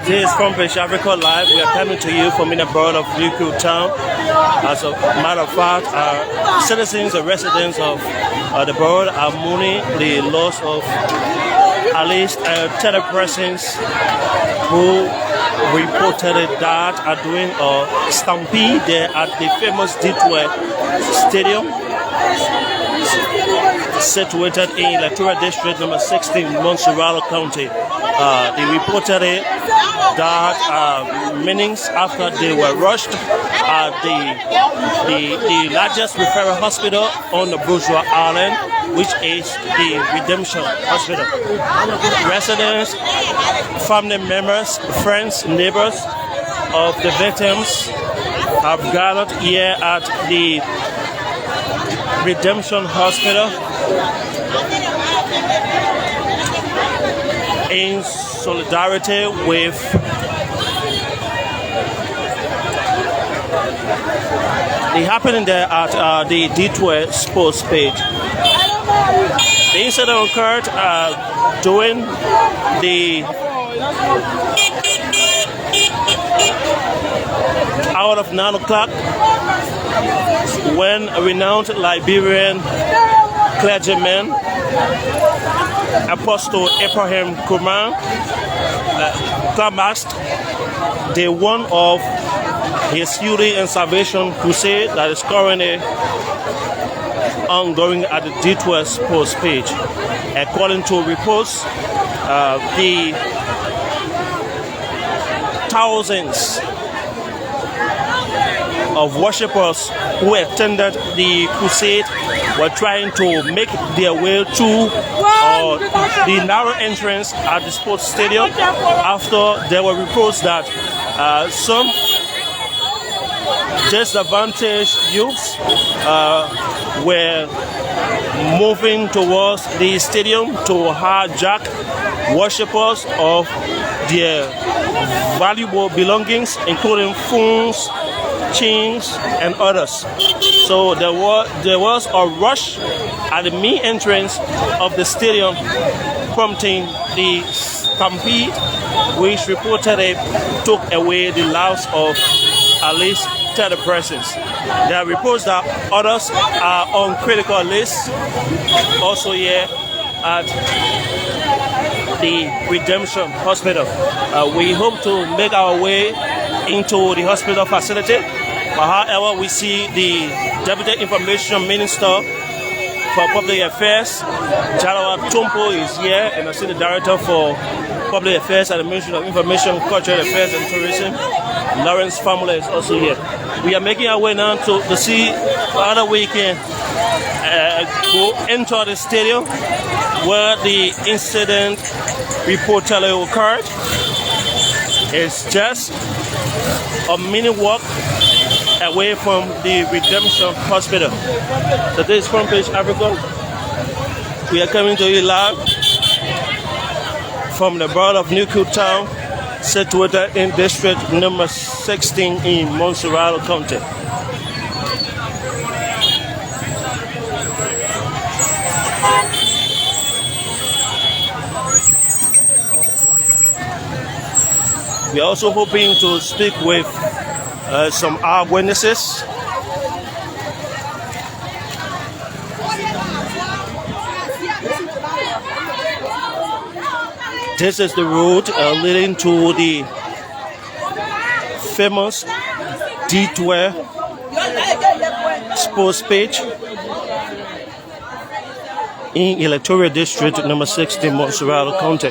This is Front Page Africa Live. We are coming to you from in the borough of Kru Town. As a matter of fact, citizens and residents of the borough are mourning the loss of at least 10 persons who reported that are doing a stampede there at the famous Detour Stadium, situated in Electoral District number 16, Montserrat County. They reported that minutes after they were rushed at the largest referral hospital on the Bourgeois Island, which is the Redemption Hospital. Residents, family members, friends, neighbors of the victims have gathered here at the Redemption Hospital in solidarity with the happening there at the Detour sports page. The incident occurred during the hour of 9 o'clock when a renowned Liberian clergyman Apostle Abraham Kromah climaxed day one of his Healing and Salvation crusade that is currently ongoing at the Detour sports page. According to reports, the thousands of worshippers who attended the crusade were trying to make their way to the narrow entrance at the sports stadium after there were reports that some disadvantaged youths were moving towards the stadium to hijack worshippers of their valuable belongings, including phones, chains, and others. So there was a rush at the main entrance of the stadium, prompting the stampede, which reportedly took away the lives of at least 30 persons. There are reports that others are on critical lists, also here at the Redemption Hospital. We hope to make our way into the hospital facility, but however, we see the Deputy Information Minister for Public Affairs, Jalawa Tumpo, is here, and I see the Director for Public Affairs at the Ministry of Information, Cultural Affairs and Tourism, Lawrence Family, is also here. We are making our way now to see whether we can go enter the stadium where the incident reportedly occurred. It's just a mini walk away from the Redemption Hospital. So this is Front Page Africa. We are coming to you live from the borough of Kru Town, situated in district number 16 in Montserrat County. We are also hoping to speak with some eyewitnesses. This is the road leading to the famous Detour sports page in Electoral District number 16, Montserrat County.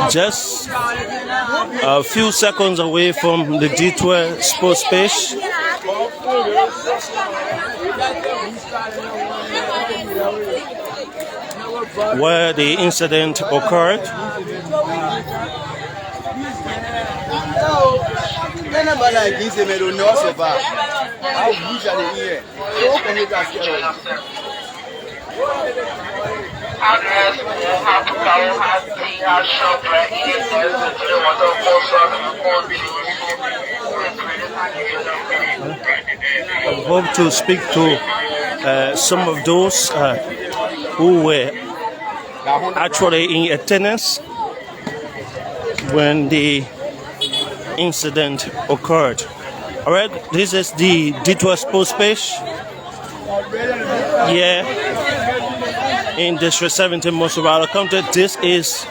Just a few seconds away from the Detour sports page. where the incident occurred. I hope to speak to some of those who were actually in attendance when the incident occurred. All right, this is the D12 post page here in District 17, Mosovalo County. This is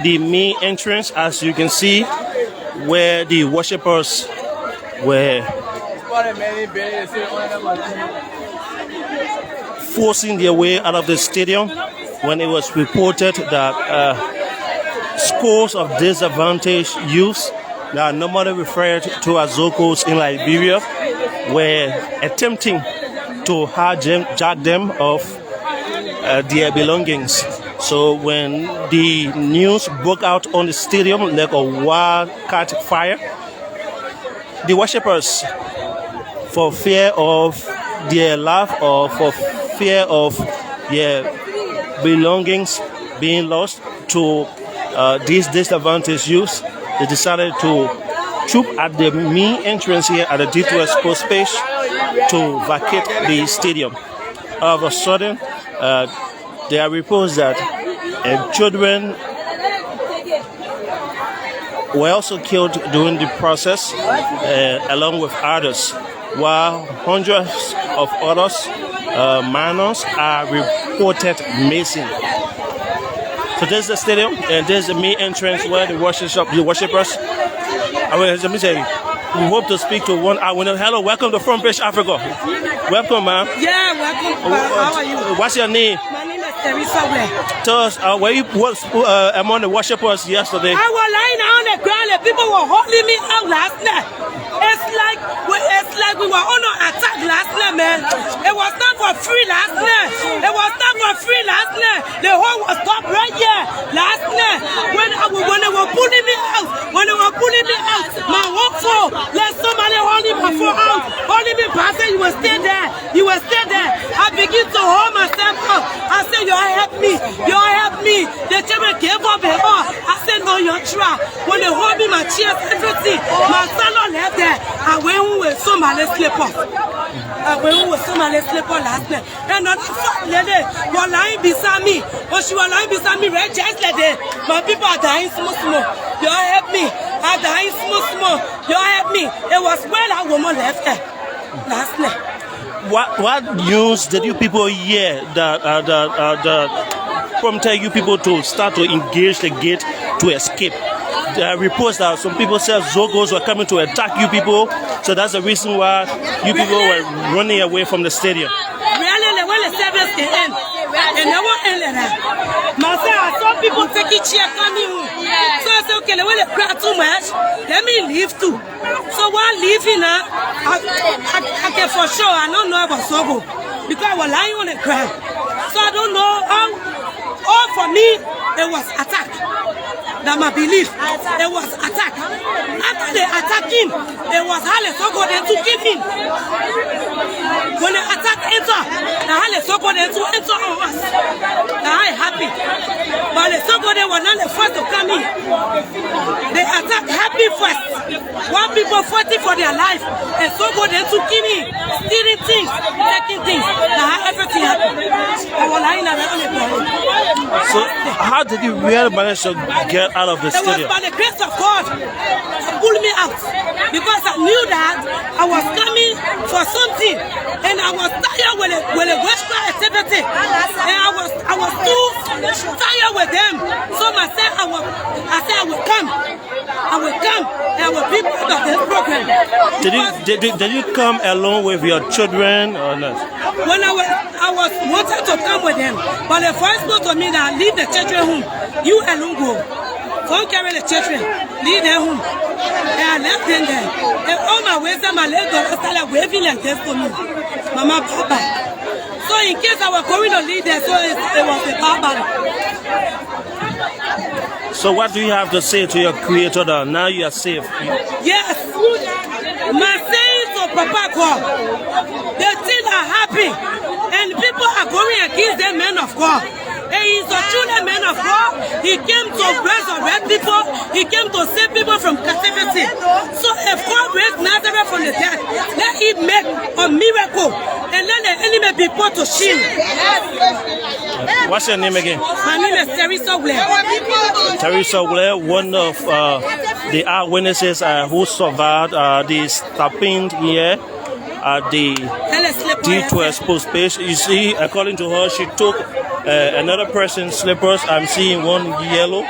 the main entrance, as you can see, where the worshippers were forcing their way out of the stadium when it was reported that scores of disadvantaged youths that are normally referred to as Zokos in Liberia were attempting to hijack them of their belongings. So when the news broke out on the stadium like a wildcat fire, the worshippers, for fear of their life or for fear of their belongings being lost to these disadvantaged youths, they decided to troop at the main entrance here at the D2S post page to vacate the stadium. All of a sudden, there are reports that children were also killed during the process, along with others, while hundreds of others, minors, are reported missing. So this is the stadium, and this is the main entrance where the worshippers. Let me say, we hope to speak to one eyewitness. Hello, welcome to Front Page Africa. Welcome, ma'am. Yeah, welcome. How are you? What's your name? My name is Teresa Ware. Tell us, were you among the worshippers yesterday? I was lying on the ground and people were holding me out last night. It's like we were on an attack last night, man. It was not for free last night. It was not for free last night. The whole was stopped right here last night. When they were pulling me out, my whole phone, let somebody holding my phone out, holding me back, say you will stay there. You will stay there. I begin to hold myself up. I said, you help me. You help me. The children gave up and all. I said, no, you're try. When they hold me, my chairs, everything, my salon left there. I went home with somebody slipper. Last night. And another fat lady was lying beside me. When she was lying beside me, right, just like that. My people are dying small. You help me. I'm dying small. You help me. It was where that woman left there last night. What news did you people hear that prompted you people to start to engage the gate to escape? There are reports that some people said Zogos were coming to attack you people, so that's the reason why you people were running away from the stadium. Really, when the service can end, and they won't end like that. Myself, I saw people taking chairs coming home. So I said, okay, when they cry too much, let me leave too. So while leaving now, I can for sure, I don't know about Zogo, because I was lying on the ground. So I don't know how, all for me, it was attack. That my belief, it was attack. After they attacked him, it was Hale Soko they took him in. When the attack entered, the Hale Soko they to enter on us. I happy. But the Soko they were not the first to come in. They attacked happy first. One people fighting for their life. And Soko they took him in, stealing things, taking things. Now everything happened. I was lying around the ground. So how did you really manage to get out of the stadium? It was by the grace of God to pull me out, because I knew that I was coming for something, and I was tired with the Western activity, and I was too tired with them. So I said I will come, and I will be part of this program. Did you come along with your children or not? When I was wanted to come with them, but the first told to me that leave the children home. You alone go. Don't carry the children. Leave them home. And I left them there. And all my ways and my legs started waving like this for me. Mama, Papa. So So in case I was going to lead there, so it was a bad battle. So what do you have to say to your creator that now you are safe? Yes. My saying to Papa God, the things are happy and people are going against the men of God. And he's a truly man of God. He came to resurrect people. He came to save people from captivity. So if God raised Nazareth from the dead, let him make a miracle and let the enemy be put to shame. What's your name again? My name is Teresa Blair. Teresa Blair, one of the eyewitnesses who survived the stabbing here at the D12 post page. You see, according to her, she took another person's slippers. I'm seeing one yellow.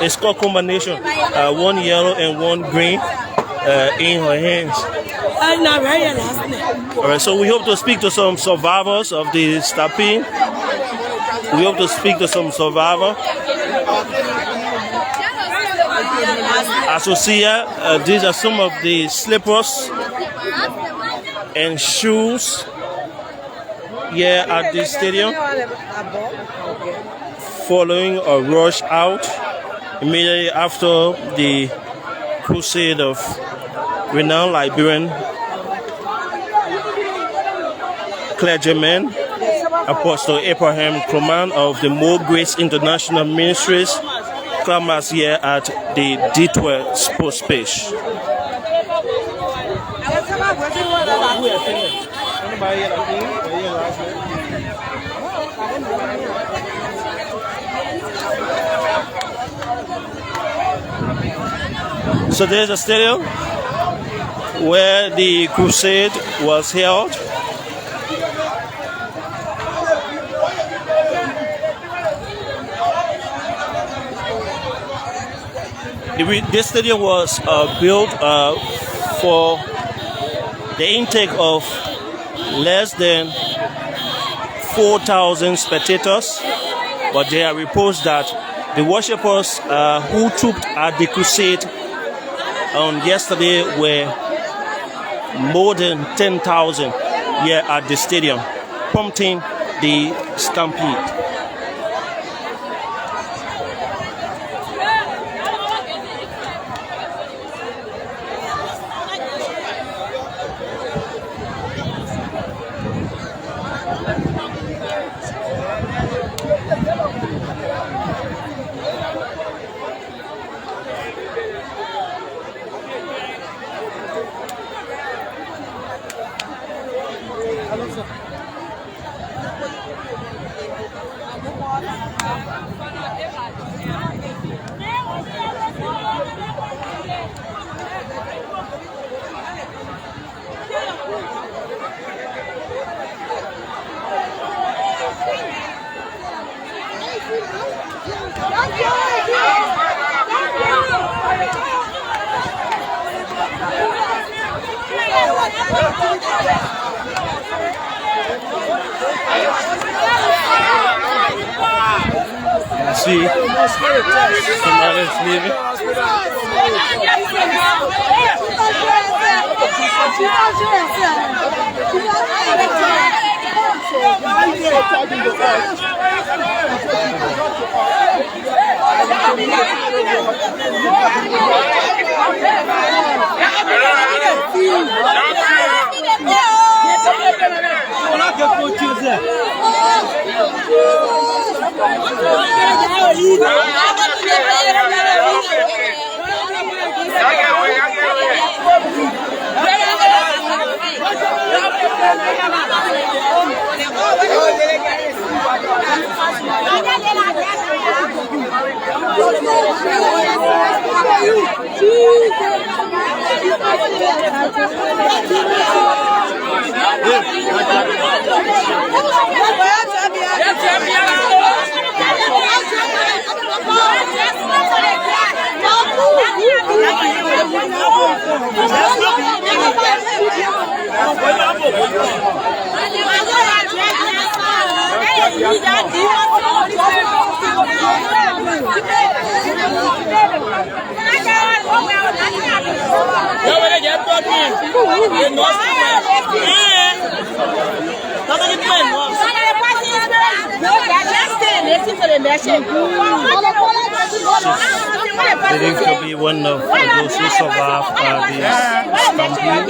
It's called combination. One yellow and one green in her hands. All right, so we hope to speak to some survivors of the stabbing. We hope to speak to some survivors. As you see here, these are some of the slippers and shoes here at the stadium following a rush out immediately after the crusade of renowned Liberian Clergyman Apostle Abraham Kromah of the More Grace International Ministries Climax here at the D12 sports page. So there's a stadium where the crusade was held. This stadium was built for the intake of less than 4,000 spectators, but there are reports that the worshippers who trooped at the crusade on yesterday were more than 10,000 here at the stadium, prompting the stampede. See, somebody's leaving. Believed to be one of those who survived the stampede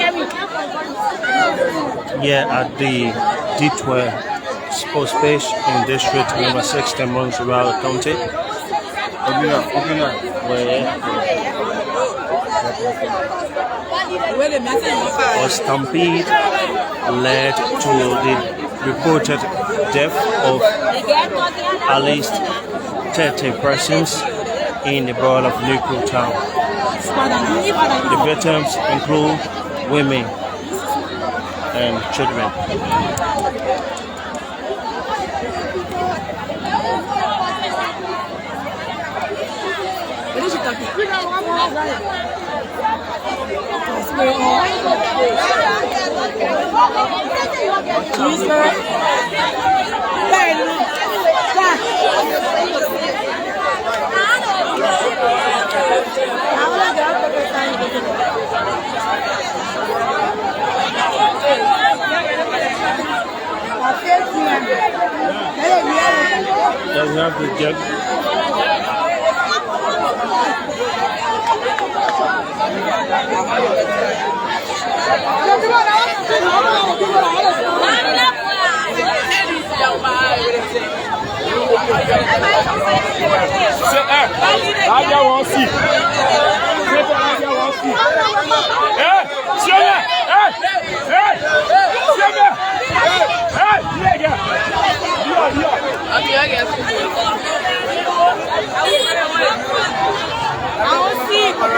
here at the D12 Sports Page in District number 6, Montreal County. A stampede led to the reported death of at least 30 persons in the borough of Kru Town. The victims include women and children. Doesn't have the jug.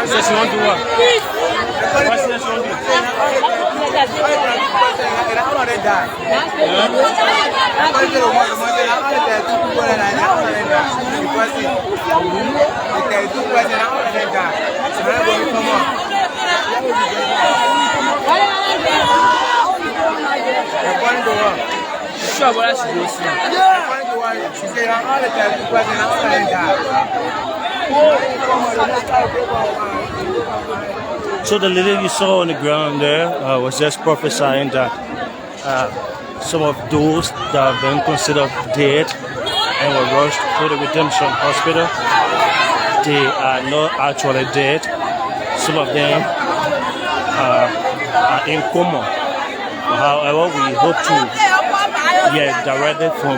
Says you want to what? What says you want to do? So the lady you saw on the ground there was just prophesying that some of those that have been considered dead and were rushed to the Redemption Hospital, they are not actually dead. Some of them are in coma. However, we hope to hear directly from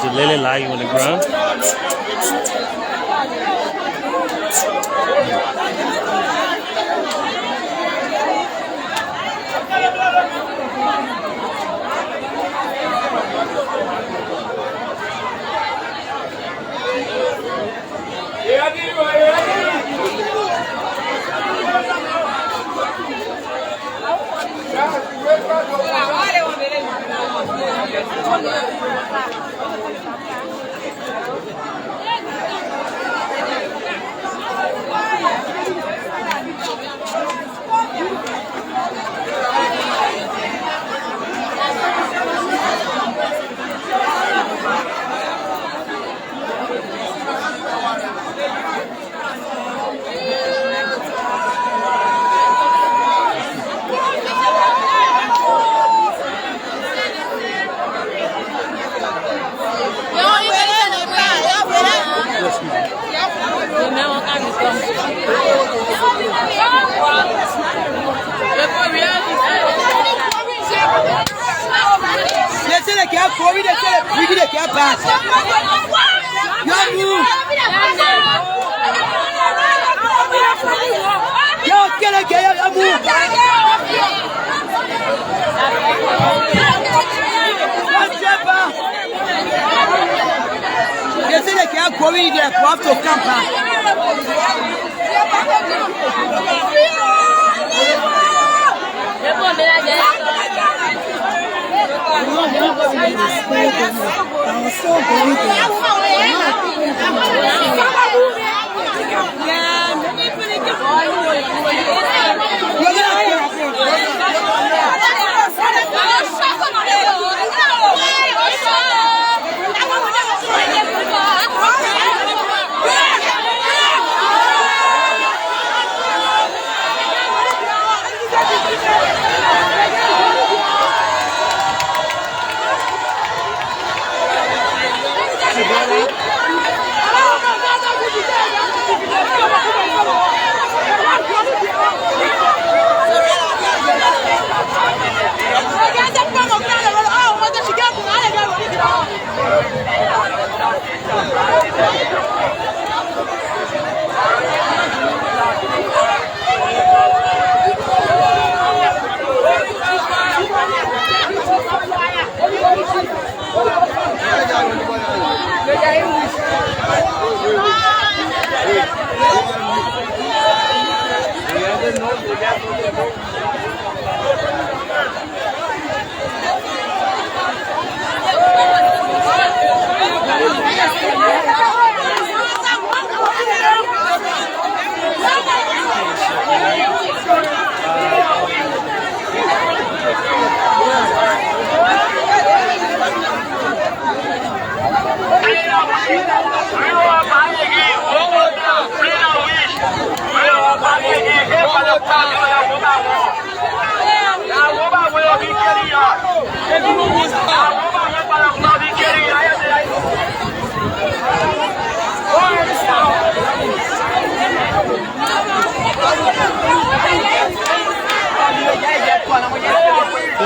the lady lying on the ground.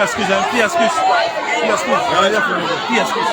excuse, please excuse. Please excuse.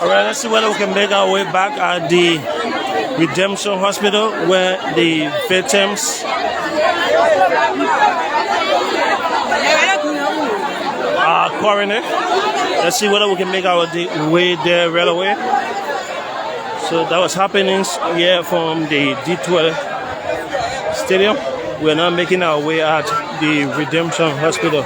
Alright, let's see whether we can make our way back at the Redemption Hospital where the victims are coroner. Let's see whether we can make our way there right away. So that was happening here from the D12 Stadium. We're now making our way at the Redemption Hospital.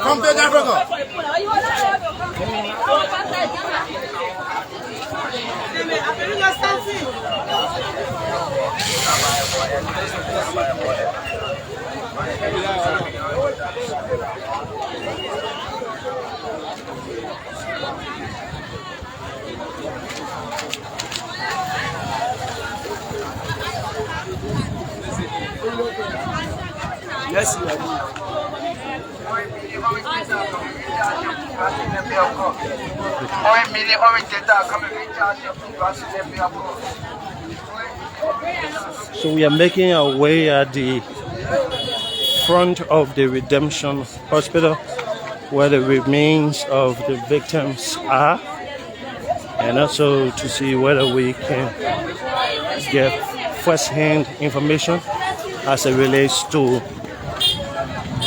Come to Africa. Yes, so we are making our way at the front of the Redemption Hospital where the remains of the victims are, and also to see whether we can get first-hand information as it relates to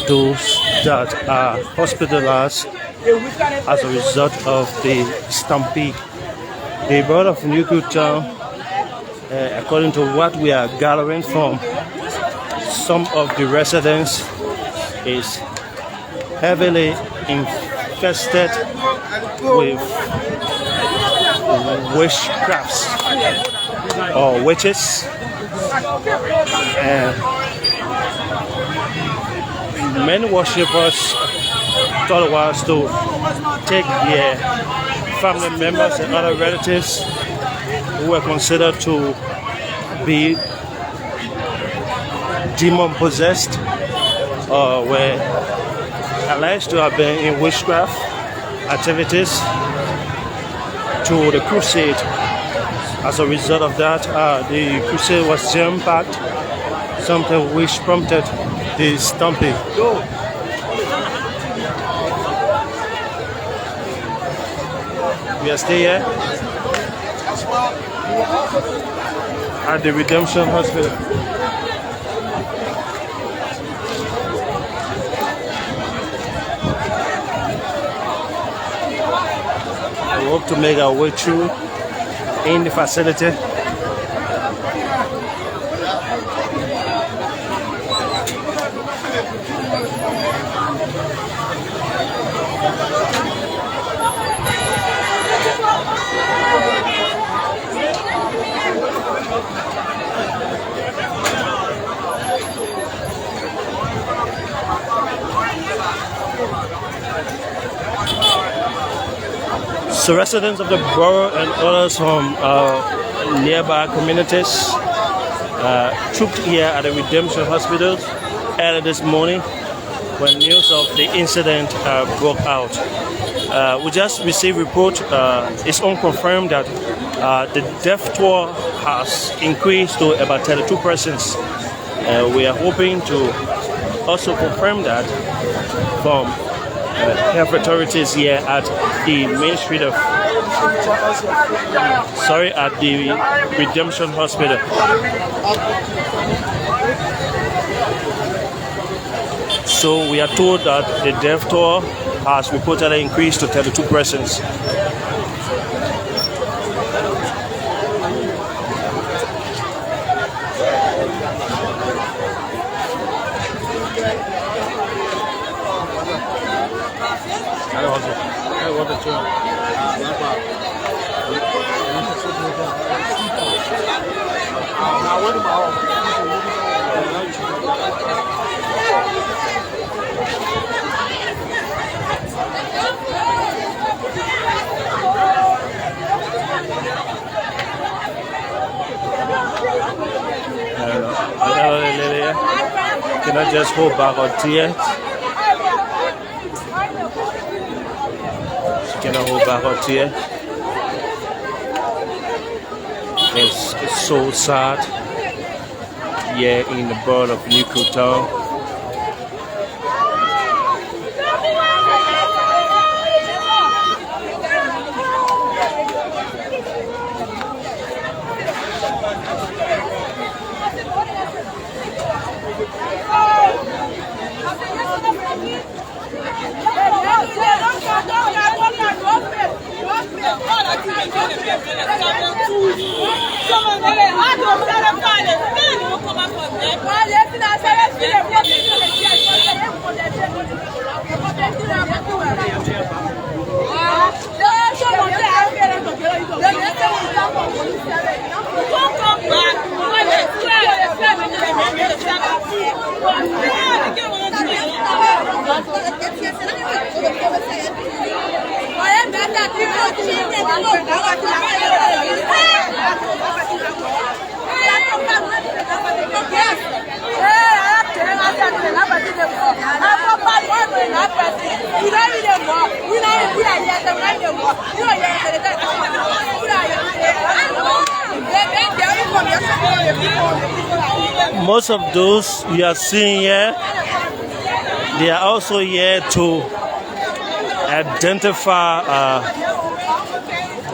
those that are hospitalized as a result of the stampede. The Borough of Kru Town, according to what we are gathering from some of the residents, is heavily infested with witchcrafts or witches, and many worshippers thought it was to take their family members and other relatives who were considered to be demon possessed or were alleged to have been in witchcraft activities to the crusade. As a result of that, the crusade was jam-packed, something which prompted the stampede. We are still here at the Redemption Hospital. We hope to make our way through in the facility. So residents of the borough and others from nearby communities trooped here at the Redemption Hospital early this morning when news of the incident broke out. We just received report, it's unconfirmed, that the death toll has increased to about 32 persons. We are hoping to also confirm that from health authorities here at the main street of, at the Redemption Hospital. So we are told that the death toll has reportedly increased to 32 persons. Can I just hold back on tears? Can I hold back on tears? It's so sad here in the borough of Kru Town. Most of those you are seeing here, they are also here to identify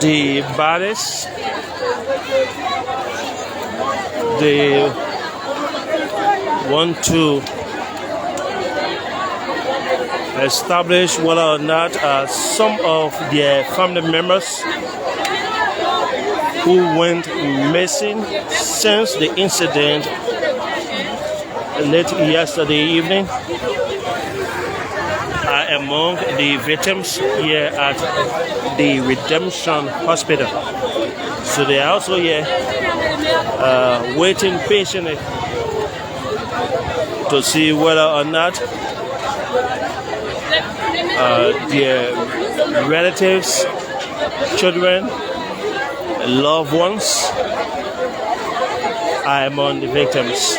the bodies. They want to establish whether or not some of their family members who went missing since the incident late yesterday evening are among the victims here at the Redemption Hospital. So they are also here waiting patiently to see whether or not their relatives, children, loved ones are among the victims.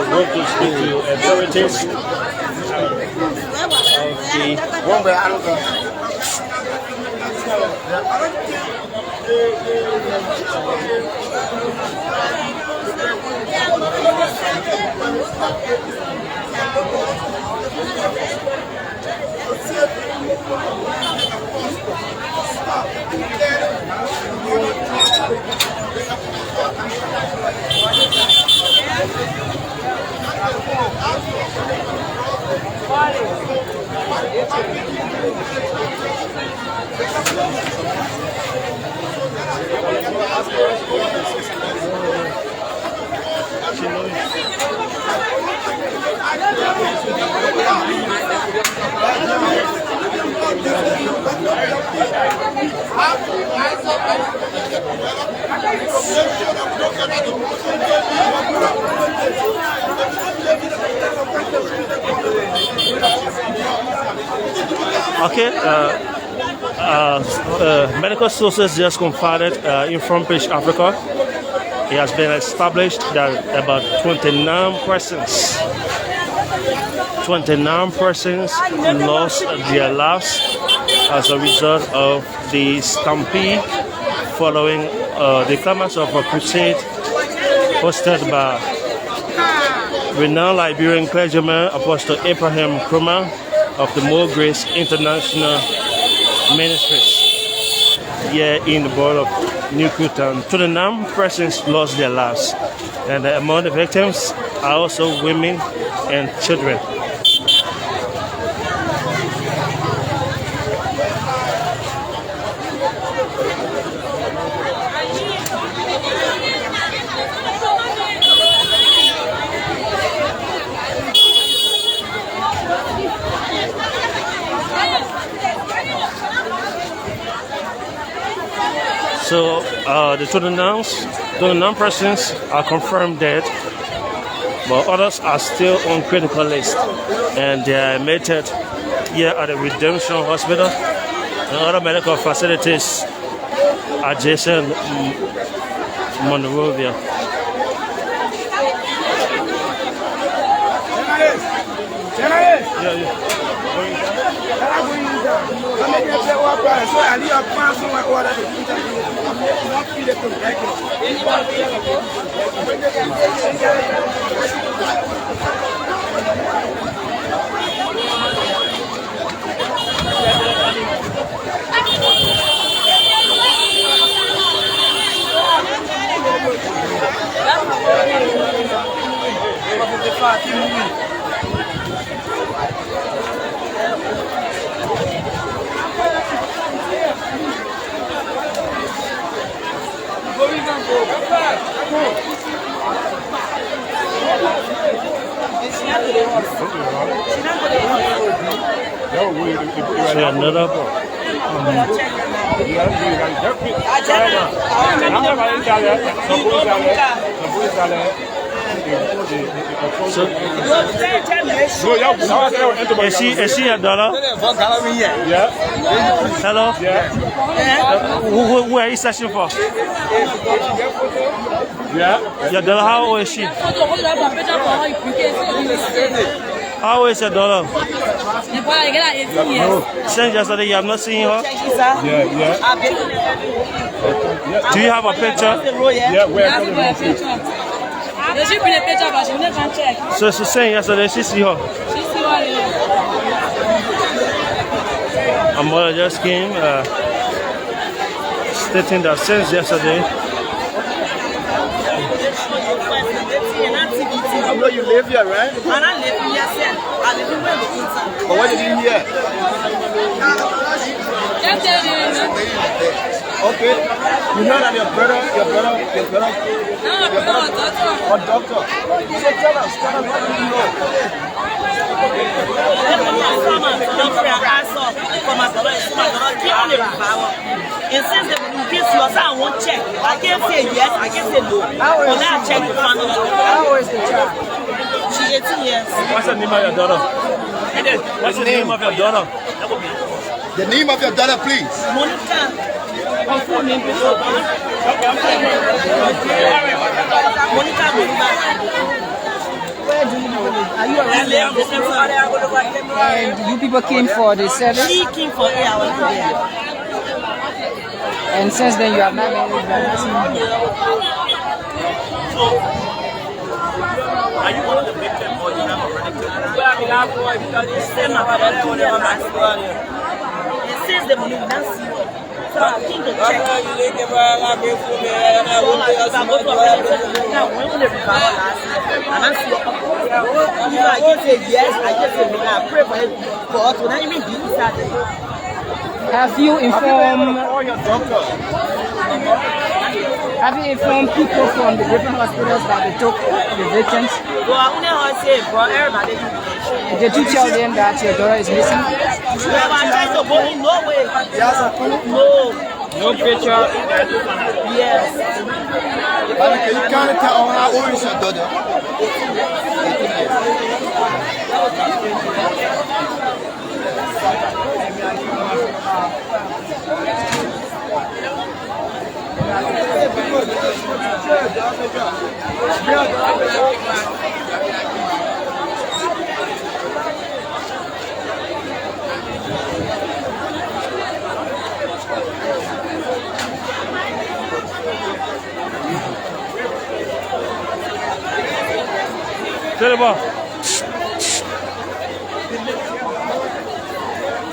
Hope to speak to authorities of the Okay, medical sources just confirmed in Front Page Africa. It has been established that about 29 persons lost their lives as a result of the stampede following the climax of a crusade hosted by renowned Liberian Clergyman Apostle Abraham Kromah of the More Grace International Ministries here in the Borough of Kru Town. 29 persons lost their lives, and among the victims are also women and children. So the 29 persons are confirmed dead, but others are still on critical list, and they are admitted here at the Redemption Hospital and other medical facilities adjacent Monrovia. Is she a dollar? Yeah. Hello? Yeah. Who are you searching for? Yeah. Your dollar, how old is she? How old is your dollar? Since yesterday you have not seen her? Yeah. Do you have a picture? Yeah, where? She bring a picture, but she never check. So she's saying yesterday she see her? She see her. A mother just came stating that since yesterday. I know you live here, right? And I live here, sir. I live in Wellington. But what did you here? Okay. You know that your brother, a doctor. So tell us what do you know? And since the kids you also won't check. I can't say yes, I can't say no. But now check the family. How old is the child? She 18 years. What's the name of your daughter? What's the name of your daughter? The name of your daughter, please. Monica. Monica. Where do you live? Are you around there? And you people came for the service? She came for 8 hours. And since then, you have not been able to see him. So, are you one of the victims or you have a relative? And since the money not see you, so I think to check. So if I go to a relative now, when will they recover last year? And I see I just say yes, I just say no, I pray for it for us to not even be inside. Have you informed people from the different hospitals that they took the victims? Well, I only say, bro, everybody. Did you tell them that your daughter is missing? Well, I tried to go in no way. No picture. Yes. But you can't tell how old is your daughter?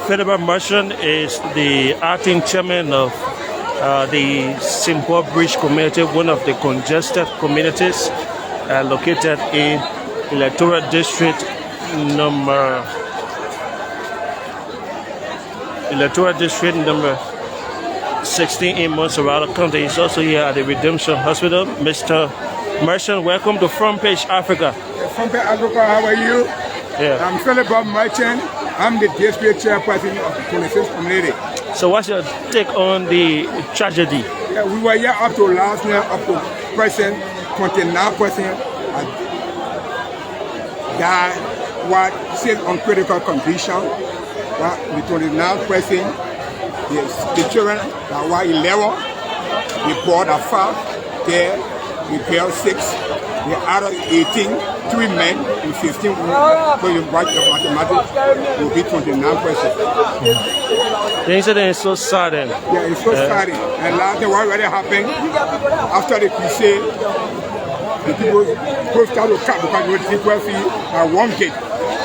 Philip Merchant is the acting chairman of the Simple Bridge community, one of the congested communities located in electoral district number 16 in Montserrat County. He's also here at the Redemption Hospital. Mr. Merchant, welcome to Front Page Africa. Front Page Africa, how are you? Yeah. I'm Philip Merchant. I'm the district chairperson of the 26th community. So what's your take on the tragedy? Yeah, we were here up to last night, up to present, 29% died, what still on critical condition. The 29%, the children that were 11, the boy that 5, there, the girl 6, the adult 18, 3 men and 15 women. So you write the mathematics, it will be 29%. The incident is so sudden. Yeah, it's so sudden. And last thing what already happened, after the crusade, the people start to come because you people see at one gate.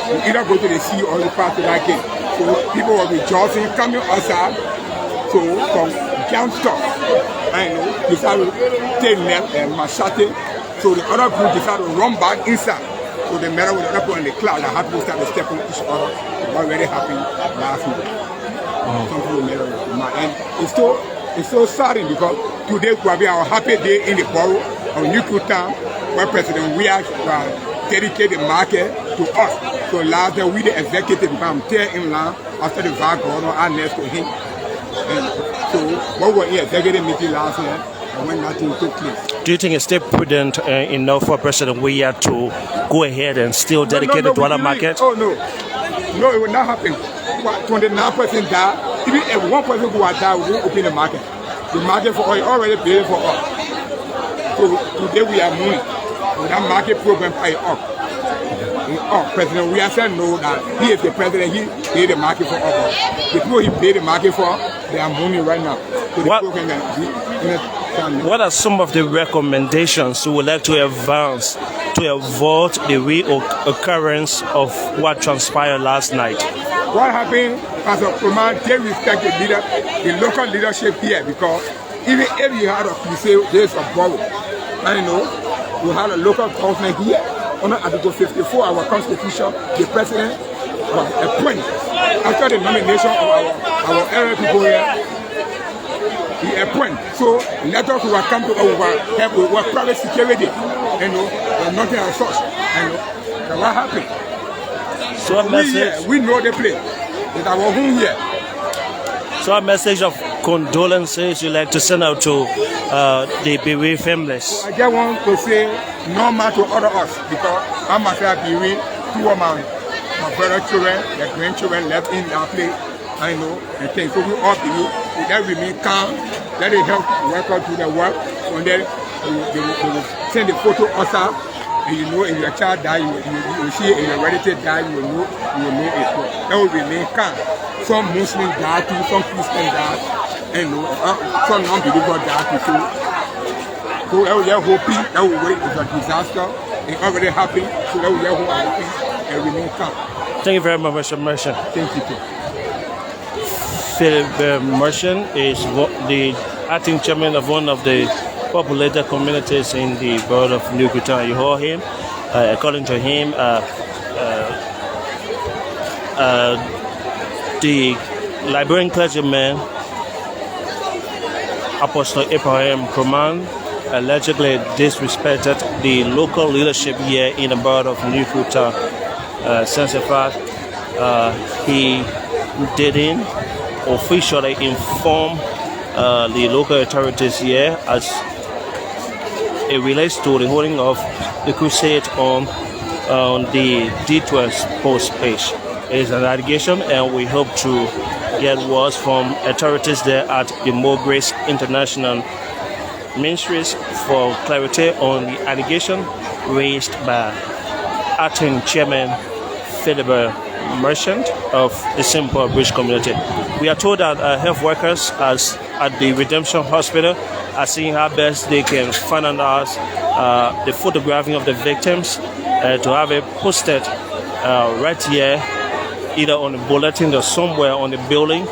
You either go to the sea or you pass to that gate. So people were rejoicing, coming outside. So from gangster, and they started to take them and machete. So the other group decided to run back inside. So the matter with the other people in the cloud that had to start to step on each other. It already happened last week. And it's so saddening because today will be our happy day in the borough of Kru Town, where President Weah dedicated the market to us. So last day we the executive become there in line after the VAR governor and next to him. And so what was the executive meeting last night and when nothing took place. Do you think it's still prudent enough for President Weah to go ahead and still dedicate the dollar market? Oh no, it will not happen. 29% died. Even if one person who has died, we will open the market. The market for oil already paid for us. So today we are moving. With that market program is up. President Weah said no, that he is the president, he paid the market for us. The people he paid the market for, they are moving right now. So what are some of the recommendations you would like to advance to avoid the reoccurrence of what transpired last night? What happened, as a command, they respect the local leadership here because even if you had a crusade, there's a borough. I know, we had a local government here. Under Article 54 our Constitution, the President was appointed. After the nomination of our area people here, he appointed. So let us who are come to help with private security, nothing as such. So what happened? So a message. We know the place. It's our home here. So a message of condolences you like to send out to the bereaved families? I just want to say no man to order us because I myself bereaved 2 of my brother children, their grandchildren left in our place. I know and things. So we all believe that remain calm, let it help work out to the work, and then they will send the photo outside. And if your child die, you will see it, and your relative die, you will know it's good. That will remain calm. Some Muslims die too, some Christians die. And some non-believers that so we are hoping that we wait is a disaster. It already happened, so that we are hoping and remain calm. Thank you very much, Mr. Merchant. Thank you too. Philip Merchant is the acting chairman of one of the populated communities in the borough of Kru Town. You heard him. According to him, the Liberian Clergyman Apostle Abraham Kromah allegedly disrespected the local leadership here in the borough of Kru Town. Since in fact, he didn't officially inform the local authorities here as it relates to the holding of the crusade on the D12 post page. It is an allegation, and we hope to get words from authorities there at the More Grace International Ministries for clarity on the allegation raised by acting chairman Philip Merchant of the Simple Bridge community. We are told that health workers at the Redemption Hospital are seeing how best they can finalize the photographing of the victims to have it posted right here, either on the bulletin or somewhere on the building,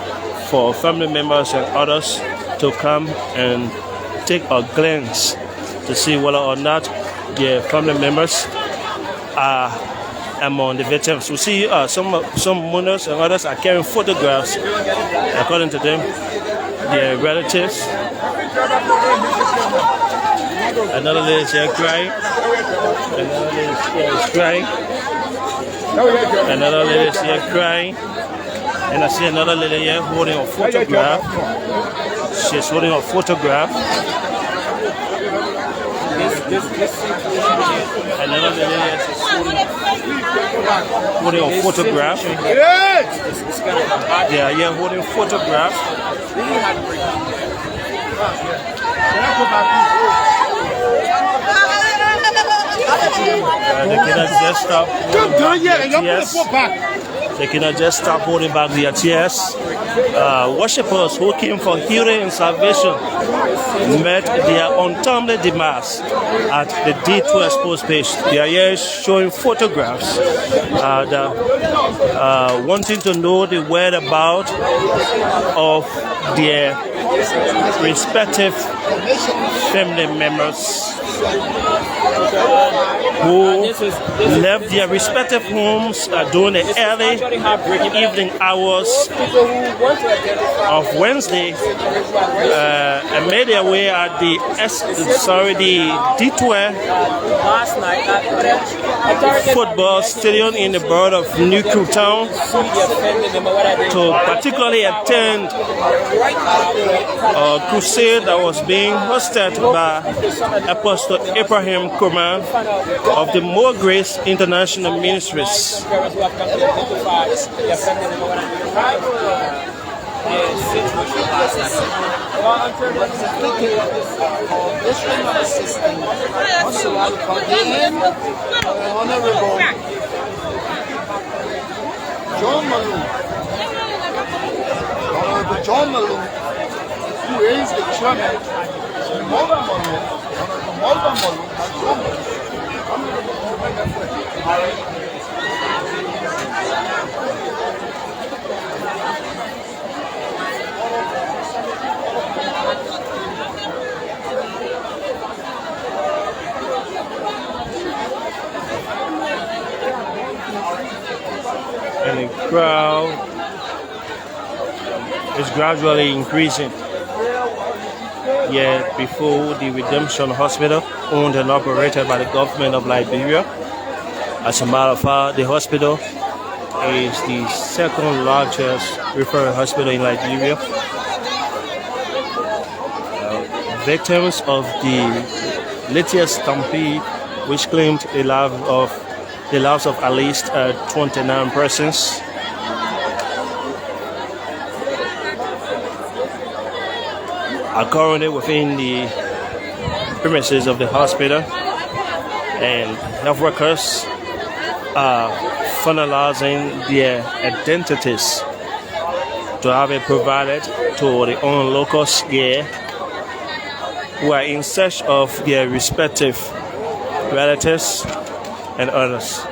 for family members and others to come and take a glance to see whether or not their family members are among the victims. We see some mourners and others are carrying photographs, according to them, their relatives. Another lady is here crying. Another lady is here crying. Another lady is here crying. And I see another lady here holding a photograph. She's holding a photograph. Another lady here is holding a photograph. They are here holding photographs. They cannot just stop. They cannot just stop holding back their tears. Worshippers who came for healing and salvation met their untimely demise at the D2 post page. They are here showing photographs, wanting to know the whereabouts of their respective family members who left their respective homes during the early evening hours of Wednesday and made their way at the D12 football stadium in the borough of Kru Town to particularly attend a crusade that was being hosted by Apostle Abraham Kromah of the More Grace International Ministries. Honorable John Malone, who is the chairman of Malone, and the crowd is gradually increasing. Yet before the Redemption Hospital, owned and operated by the government of Liberia. As a matter of fact, the hospital is the second largest referral hospital in Liberia. Victims of the latest stampede, which claimed the lives of at least 29 persons, are currently within the premises of the hospital, and health workers are finalizing their identities to have it provided to the onlookers here who are in search of their respective relatives and others.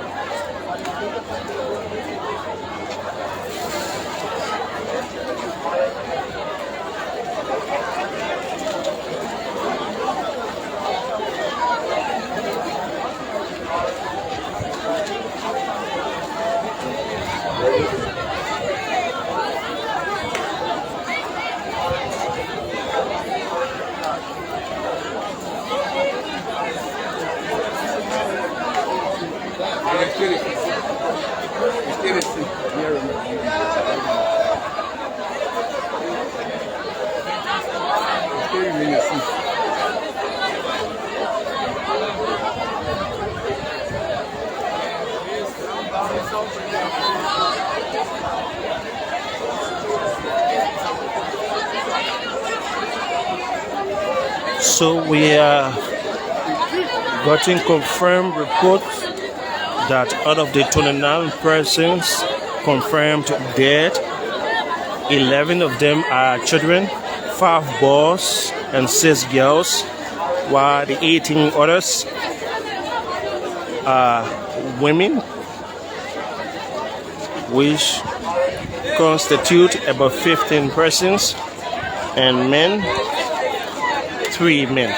So we are getting confirmed reports that out of the 29 persons confirmed dead, 11 of them are children, 5 boys and 6 girls, while the 18 others are women, which constitute about 15 persons, and men, 3 men.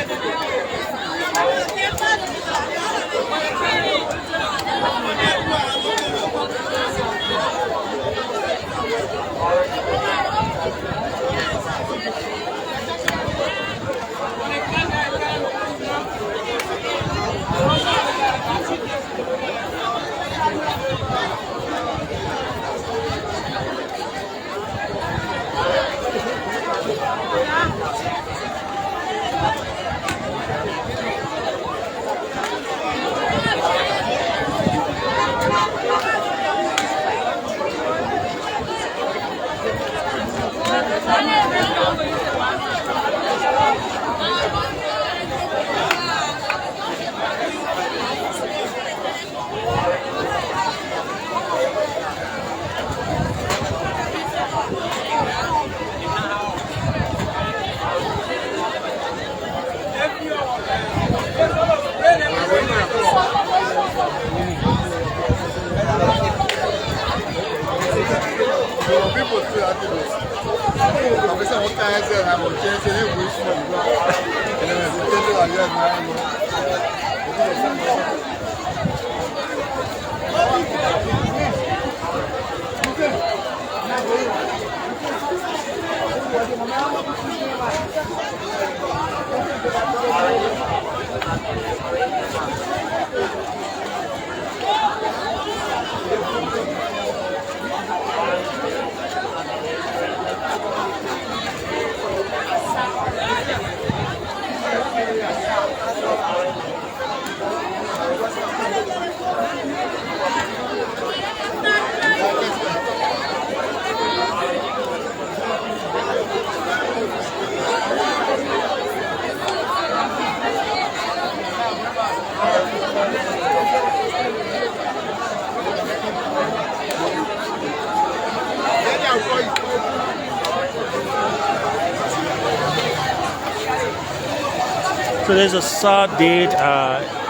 So there's a sad date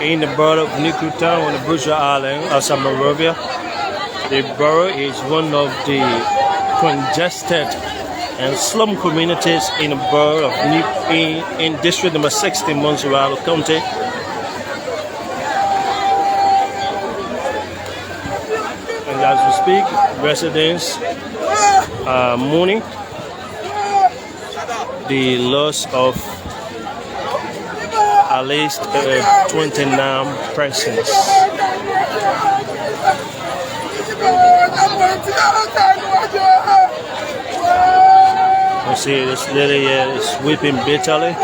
in the borough of Kru Town on the Borough Island of Monrovia. The borough is one of the congested and slum communities in the borough of in district number 60 in Montserrat County. And as we speak, residents are mourning the loss of at least 29 persons. You see this lady here is weeping bitterly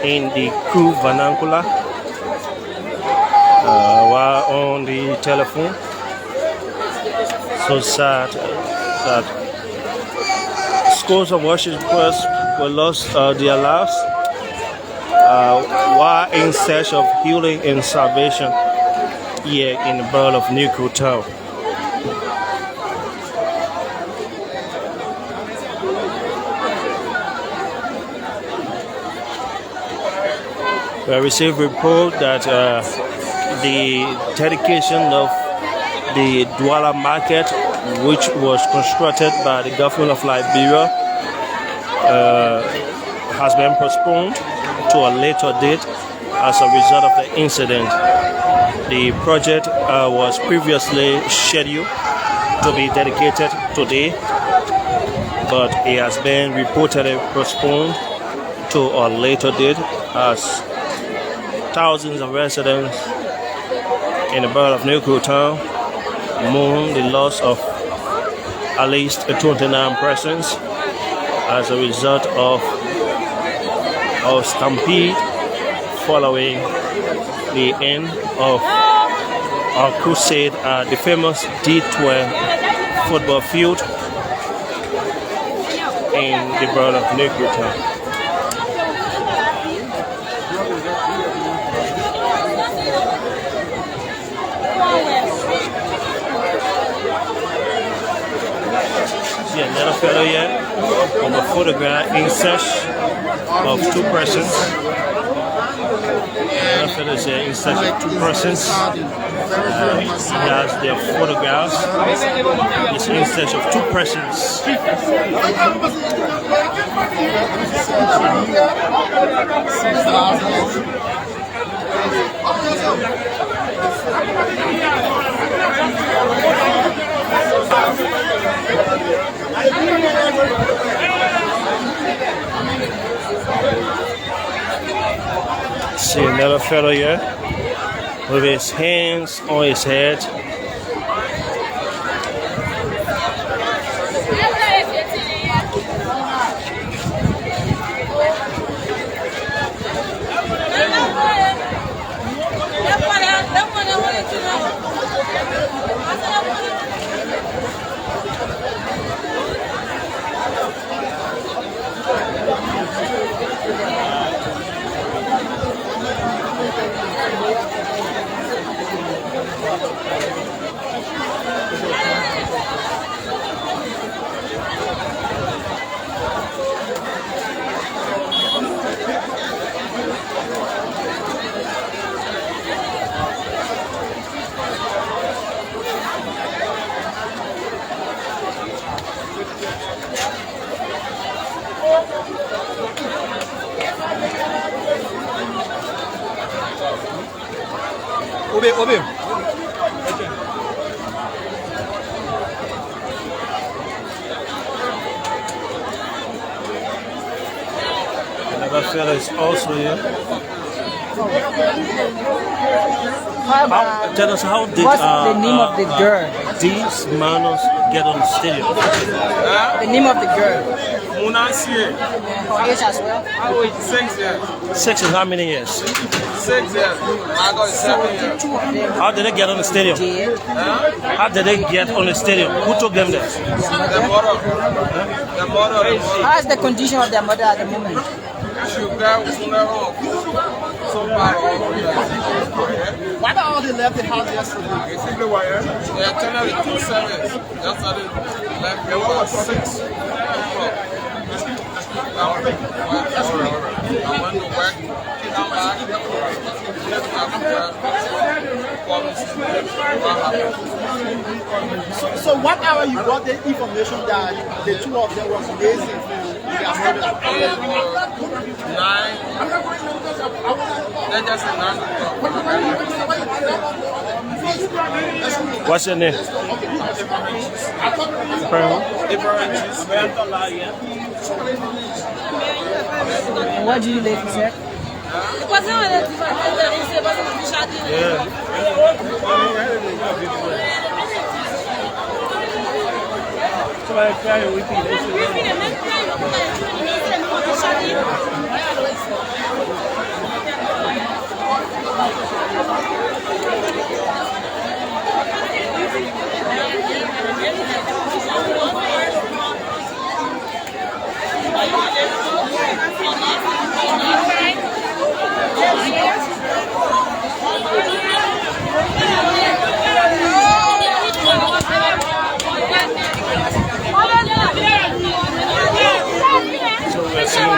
in the Kru vernacular while on the telephone. So sad that scores of worshipers were lost their lives while in search of healing and salvation here in the borough of Kru Town. We received report that the dedication of the Douala market, which was constructed by the government of Liberia, has been postponed to a later date as a result of the incident. The project was previously scheduled to be dedicated today, but it has been reportedly postponed to a later date as thousands of residents in the borough of Kru Town mourn the loss of at least 29 persons as a result of a stampede following the end of our crusade at the famous D12 football field in the borough of Kru Town. See another fellow here on the photograph in search of two persons. Another fellow is here in search of two persons. He has their photographs. He's in search of two persons. See another fellow here with his hands on his head. Obe. Another fellow is also here. Tell us, how did what's the name of the girl? These minors get on the stadium? The name of the girl? Munasie. Her age as well? 6 years. 6 is how many years? 6 years. I got 7 years. Two of them. How did they get on the stadium? Jail. How did they get on the stadium? Who took them there? The mother. The mother. How is the condition of their mother at the moment? She got so bad. Why did all they left the house yesterday? They are telling the 2 service. Just at the left, they were 6 o'clock. I went to work, come back, So what hour you got the information that the two of them were amazing for their mother? 9. They just said 9 o'clock. What's your name? Liberian And what do you live, sir? So we're seeing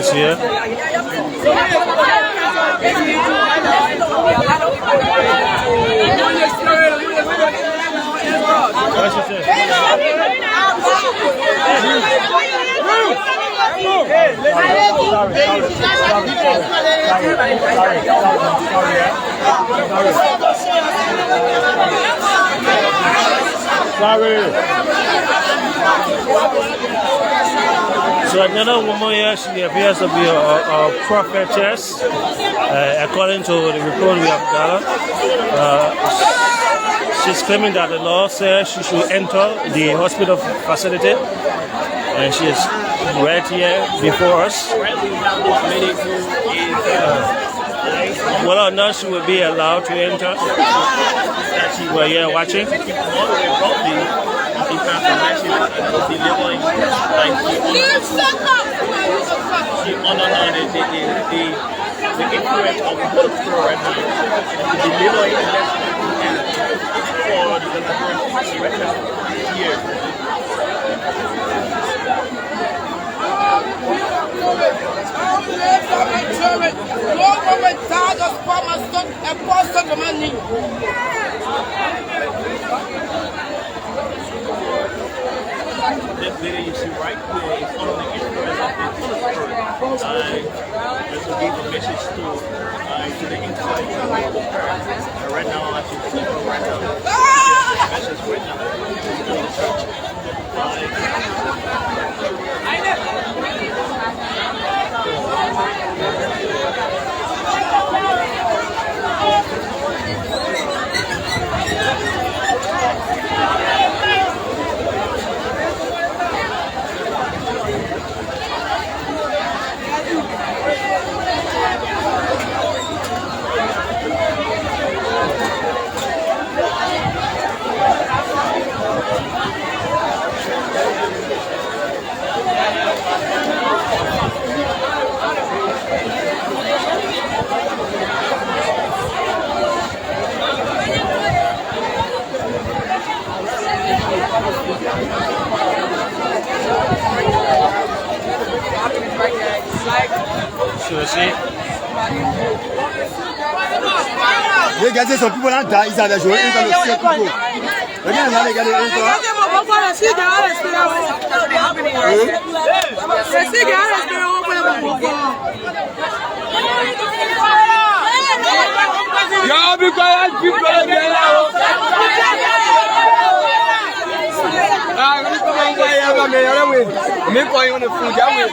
is here. So another woman here, she appears to be a prophetess, according to the report we have gathered. She's claiming that the law says she should enter the hospital facility, and she is right here before us. Whether or not she will be allowed to enter, we're here watching. The influence of the Holy Spirit right now to deliver it for the deliverance right now here. This video you see right here is under the influence of the Holy Spirit. This will give a message to the inside. Right now, as you see right now, message right now to the church. Regardez, some people that die, ils ont joué un dans le ciel plus haut. Regardez là, regardez un temps. Y'all be quiet, people are getting out. Ah, let me come on, boy, I'm going to win. Me boy, on the food, I'm with.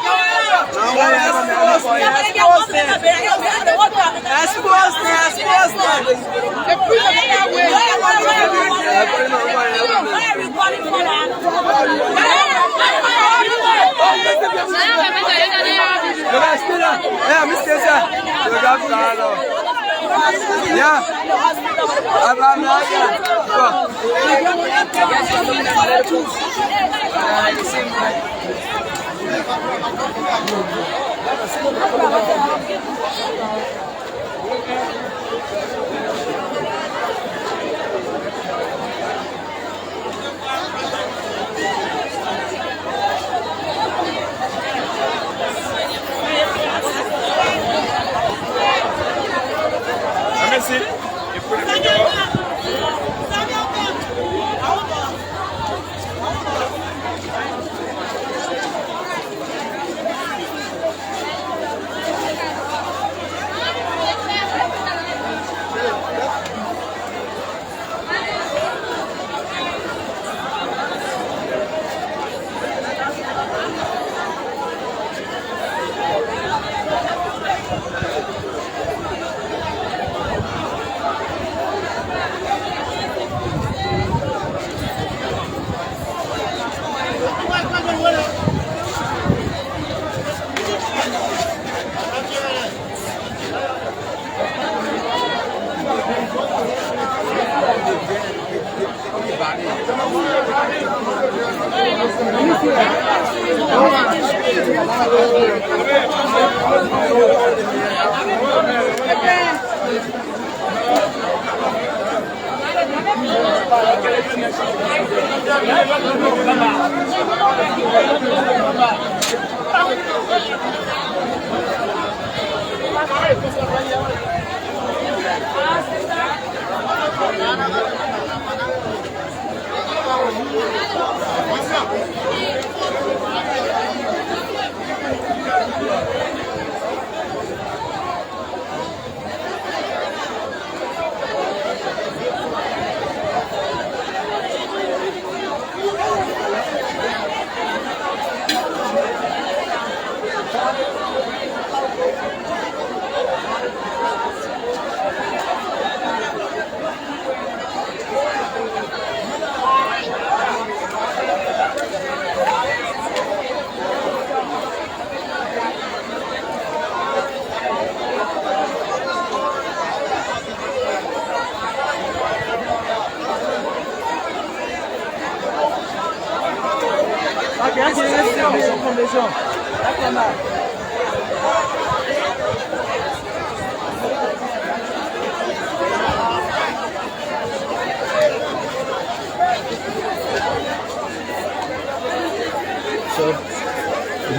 So,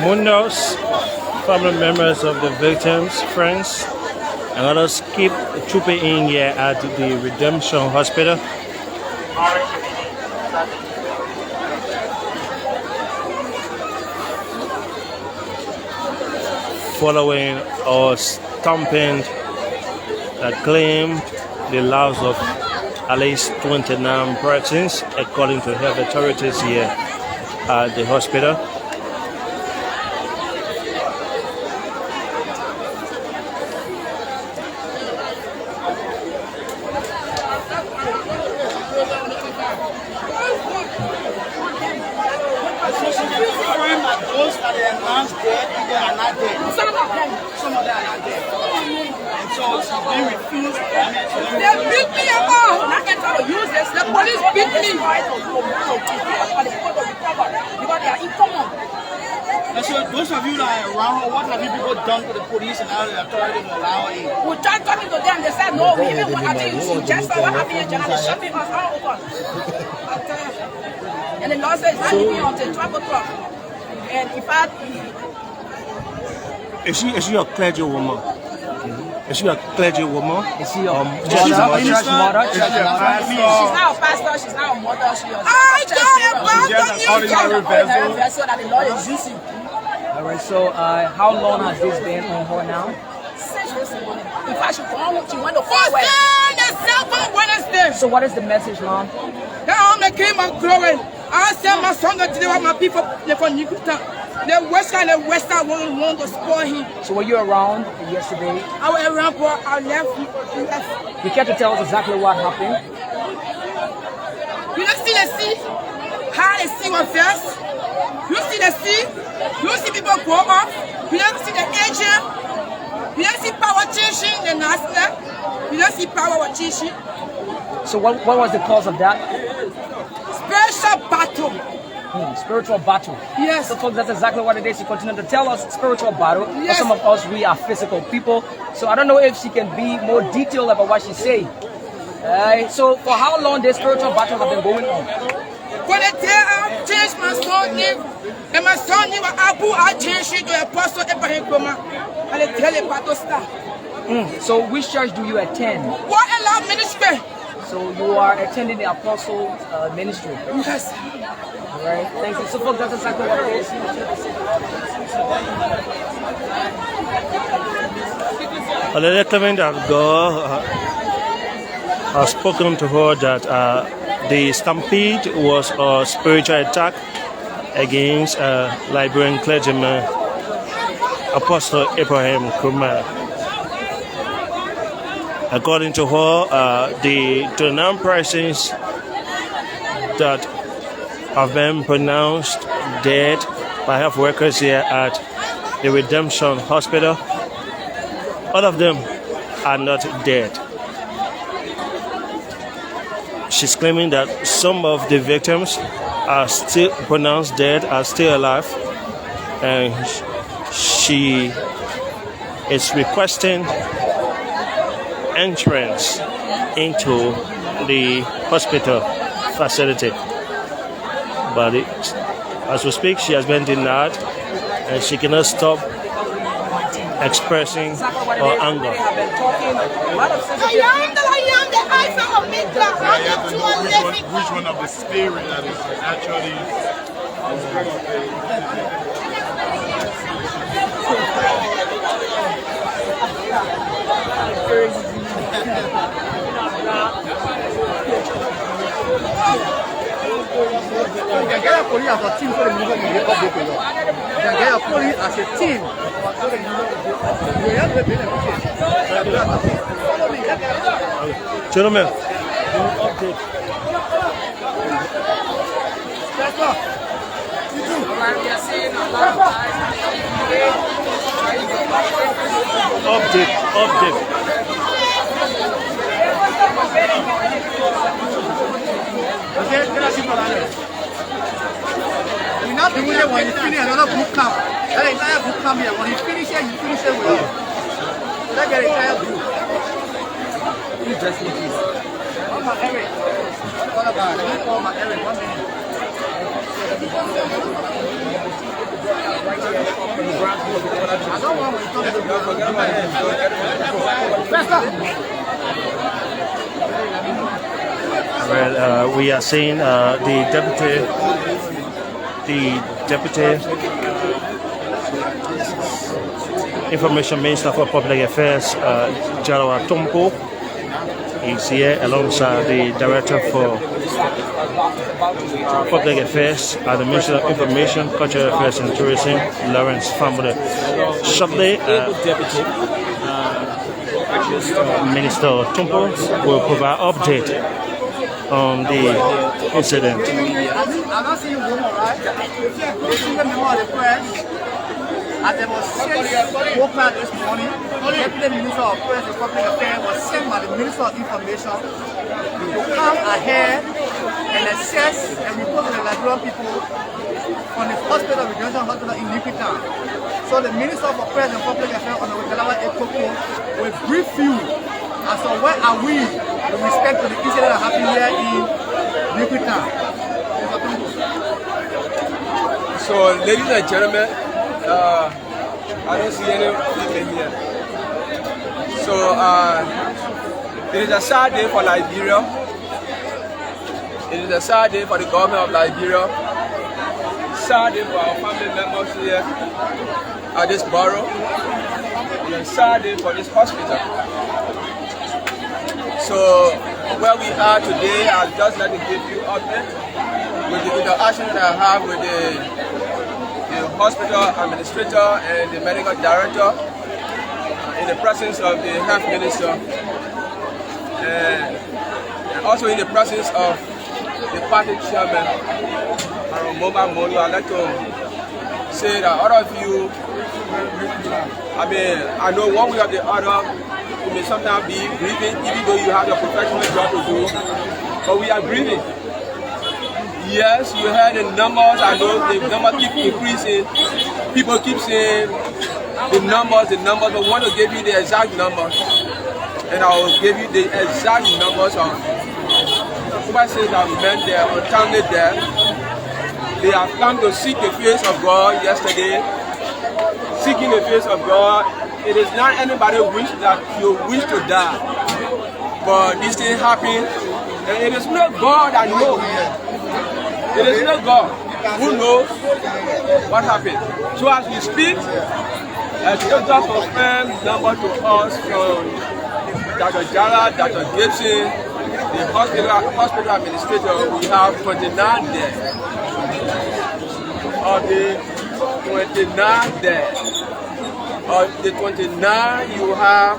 Mundos, family members of the victims, friends, and others keep trooping in here at the Redemption Hospital. Following or stomping that claimed the lives of at least 29 persons, according to health authorities here at the hospital. Those that are announced dead, they are not dead. Some of them are not dead. And so they refuse to come in. They beat me up. I can try to use this. The police beat me. Because they are informal. And so those of you that are around, what have you people done to the police and how the authorities will allow it? We tried talking to them. They said no. We even I think just what happened in Ghana. They shut me us all over. And the law says I leave me until 12 o'clock. And if I Is she a clergy woman? Is she a clergy woman? Is she a She's a church mother? She's a she's not a pastor, she's not a mother, she's a vessel that the Lord is using. All right, so how long has this been on her now? In fact, she went to forward. Wednesday. So what is the message, Mom? I came and growing. I sent my son to deliver my people from Kru Town. The western want to spoil him. So were you around yesterday? I was around, but I left. You care to tell us exactly what happened? You don't see the sea? How the sea was first? You see the sea? You see people go off? You don't see the agent? You don't see power changing the national? You don't see power changing? So what was the cause of that? Spiritual battle. Spiritual battle. Yes. So folks, that's exactly what it is. You continue to tell us spiritual battle. Yes. For some of us, we are physical people. So I don't know if she can be more detailed about what she's saying. So for how long this spiritual battle have been going on? For the day I changed my son name, and my son name Abu, I changed it to Apostle Abraham Kromah. And the daily battle start. So which church do you attend? What a love ministry. So you are attending the Apostle ministry. Yes. All right. Thank you. So folks, that's exactly what it is. Well, the claiming that God has spoken to her that the stampede was a spiritual attack against Liberian Clergyman Apostle Abraham Kromah. According to her, the 29 persons that have been pronounced dead by health workers here at the Redemption Hospital, all of them are not dead. She's claiming that some of the victims are still pronounced dead, are still alive, and she is requesting entrance into the hospital facility. But as we speak, she has been denied and she cannot stop expressing or anger. I am the Alpha Omega. I am to which one of the spirit that is actually You can get a police as a team so the music can get updated. You can get a police as a team so the music can get updated. You have to be beneficial. Gentlemen, update. Okay, get us in for that. We're not doing it when you finish another boot camp. That entire boot camp here, when you finish it, you finish it with us. So that get entire group. You just need this. Oh, my Eric. What about it? Let me call my Eric 1 minute. I don't want to talk to the Well, we are seeing the deputy Information Minister for Public Affairs, Jarawa Tompo, is here alongside the Director for Public Affairs at the Ministry of Information, Cultural Affairs and Tourism, Lawrence Family. Shortly, Minister Tompo will provide update on the incident. I'm not seeing woman, right? You see the memo of the press. As there was 6 o'clock this morning, the Deputy Minister of Press and Public Affairs was sent by the Minister of Information to come ahead and assess and report to the Liberian people on the hospital, the Residential Hospital in Kru Town. So the Minister of Press and Public Affairs on the will brief you as to where are we with respect to the incident that happened here in Kru Town. So, ladies and gentlemen, I don't see any people here. So, it is a sad day for Liberia. It is a sad day for the government of Liberia. Sad day for our family members here at this borough. It is a sad day for this hospital. So, where we are today, I'll just let me give you an update with the interaction that I have with the hospital administrator and the medical director in the presence of the health minister and also in the presence of the party chairman, I'd like to say that all of you, I know one way or the other, you may sometimes be grieving even though you have your professional job to do, but we are grieving. Yes, you heard the numbers. I know the numbers keep increasing. People keep saying the numbers, but I want to give you the exact numbers. And I will give you the exact numbers of persons that meant their untimely death. They have come to seek the face of God yesterday. Seeking the face of God. It is not anybody wish that you wish to die. But this thing happened. And it is not God that knows. It is not God who knows what happened. So as we speak, as we just confirmed number to us from Dr. Jara, Dr. Gibson, the hospital administrator, we have 29 dead. Of the 29 dead, of the 29, you have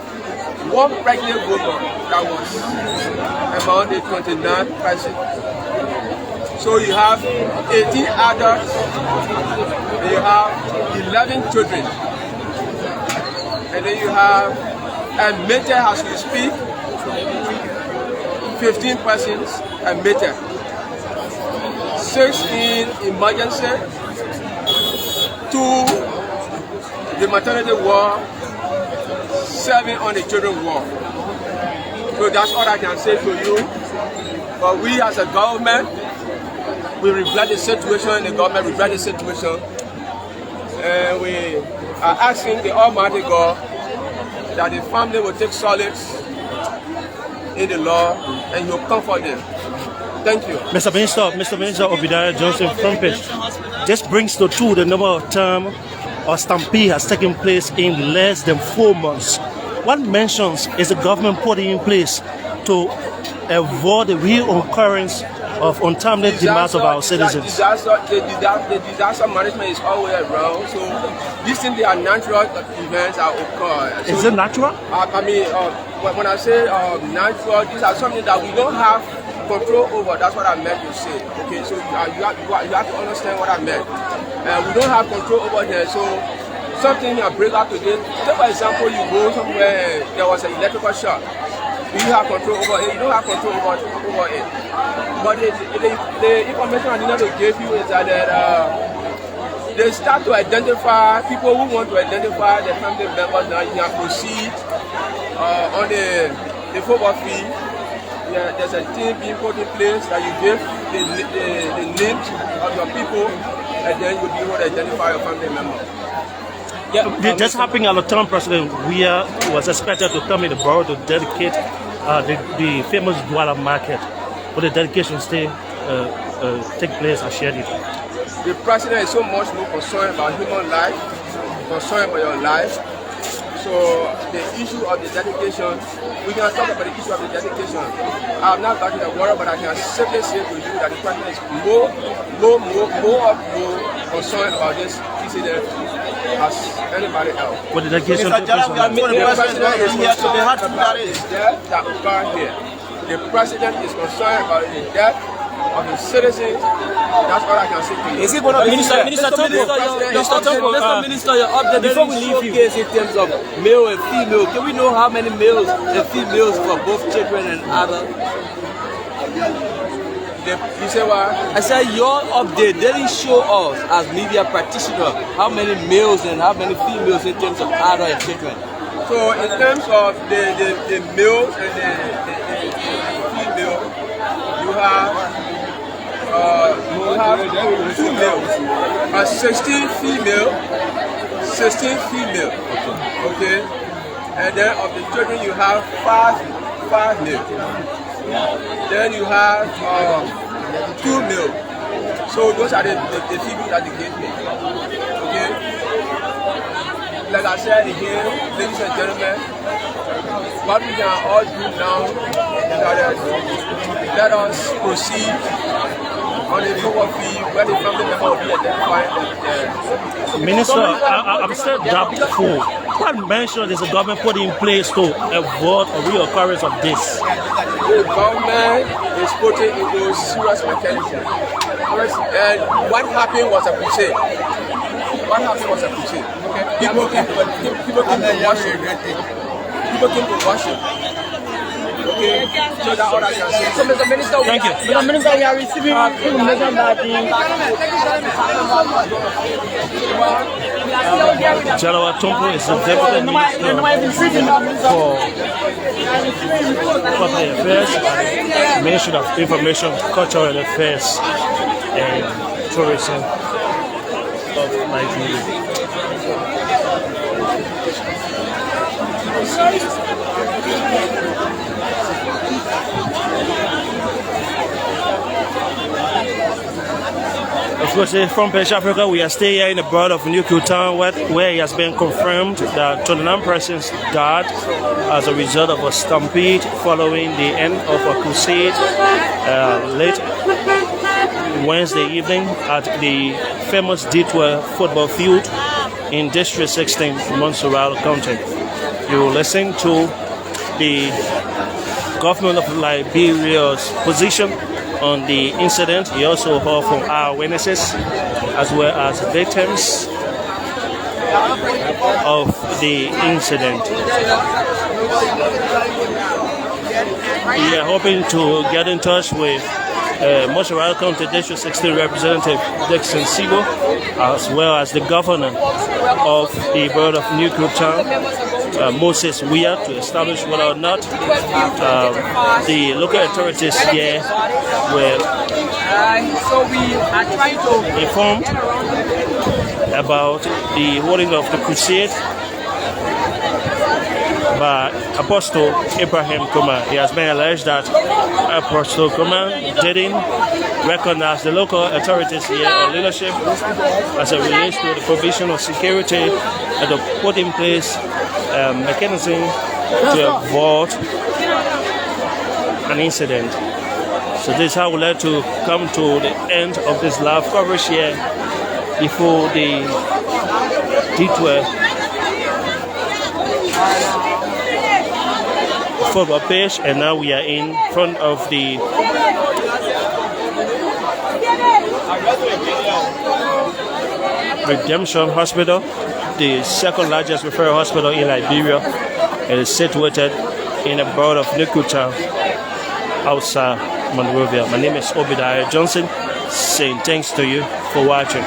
one pregnant woman that was among the 29 persons. So you have 18 adults, you have 11 children, and then you have admitted as we speak, 15 persons admitted, 6 in emergency, 2 the maternity ward, 7 on the children's ward. So that's all I can say to you. But we as a government, we regret the situation, the government regret the situation, and we are asking the Almighty God that the family will take solace in the Lord and He will comfort them. Thank you. Mr. Minister Obadiah Johnson Frumpage, this brings to two the number of term or stampede has taken place in less than 4 months. What mentions is the government putting in place to avoid the reoccurrence of untimely demands of our citizens? The disaster management is always around, so these things, they are natural events that occur. So, is it natural? I mean, when I say natural, these are something that we don't have control over. That's what I meant to say. Okay, so you have to understand what I meant. We don't have control over there, so something that break out today. Take for example, you go somewhere, there was an electrical shock. You have control over it. You don't have control over it. But the information I need to give you is that they start to identify people who want to identify their family members. Now you can proceed on the football field. Yeah, there's a team being put in place that you give the names of your people, and then you'll be able to identify your family member. Yeah, just happening at the town president, we was expected to come in the borough to dedicate the famous Douala market. But the dedication still take place as scheduled. The president is so much more concerned about human life, concerned about your life. So the issue of the dedication, we can talk about the issue of the dedication. I'm not back in the world, but I can simply say to you that the president is more concerned about this incident as anybody else. What the dedication the president is here, so they have to do that occurred here. The president is concerned about the death of the citizens. That's all I can say to you. Is it going to be Minister your update before we leave you in terms of male and female? Can we know how many males and females for both children and adults? You say what? I said your update didn't show us as media practitioners how many males and how many females in terms of adults and children. So in terms of the males and the female, you have 2 males, 16 female, okay, and then of the children you have 5 males. Then you have 2 males. So those are the figures that they gave me. Okay. Like I said again, ladies and gentlemen, what we can all do now is that let us proceed on the football field where the family member will be identified. Minister, I'm still doubtful. What measures is the government put in place to avoid a reoccurrence of this? The government is putting into serious mechanism. And what happened was a crusade. Okay? People came to worship. Okay, so that's all I can say. So, Mr. Minister, thank you. Mr. Minister, we are receiving information that Jalawa Tompo is the Deputy Minister for Public Affairs, Ministry of Information, Cultural Affairs, and Tourism of Nigeria. Of course, from West Africa, we are still here in the borough of Kru Town, where it has been confirmed that 29 persons died as a result of a stampede following the end of a crusade late Wednesday evening at the famous D12 football field in District 16, Montserrat County. You will listen to the government of Liberia's position on the incident. You also heard from eyewitnesses as well as victims of the incident. We are hoping to get in touch with Montserrat County District 16 Representative Dixon Sibo, as well as the governor of the Borough of Kru Town, Moses Weir, to establish whether or not the local authorities here were informed about the holding of the crusade by Apostle Abraham Kromah. It has been alleged that Apostle Kromah didn't recognize the local authorities here or leadership as it relates to the provision of security and to put in place mechanism to avoid an incident. So this is how we like to come to the end of this live coverage here before the detour football pitch, and now we are in front of the Redemption Hospital, the second largest referral hospital in Liberia. It is situated in the borough of Kru Town, outside Monrovia. My name is Obadiah Johnson, saying thanks to you for watching.